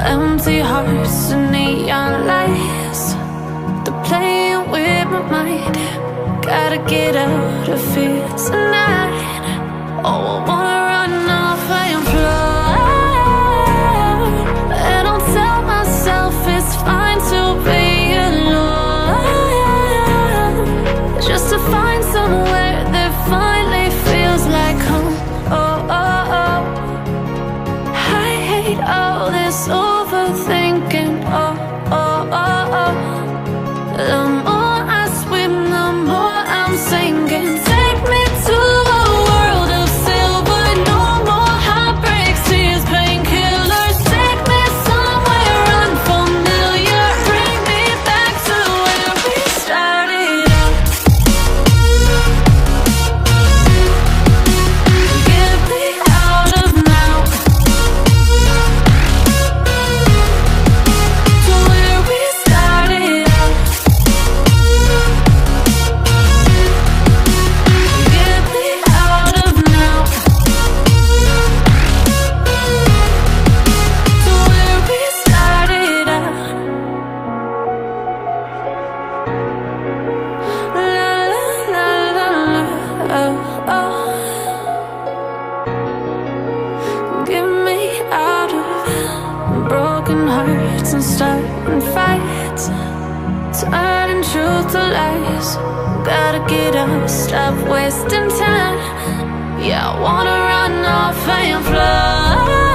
Empty hearts and neon lights, they're playing with my mind. Gotta get out of here tonight. Oh, I wanna run off and fly. And I'll tell myself it's fine to be alone, just to find somewhere that finally feels like home. Oh, oh, oh. I hate all this overthinking. Oh, oh, oh, oh. The more I swim, the more I'm sinking. Take me to a world of silver. No more heartbreaks, tears, painkillers. Take me somewhere unfamiliar. Bring me back to where we started out. Get me out of now, to where we started out. Get me out of now, to where we started out. La la la la la, oh, oh. Get me out of broken hearts and starting fights, turning truth to lies. Gotta get up, stop wasting time. Yeah, I wanna run off and fly.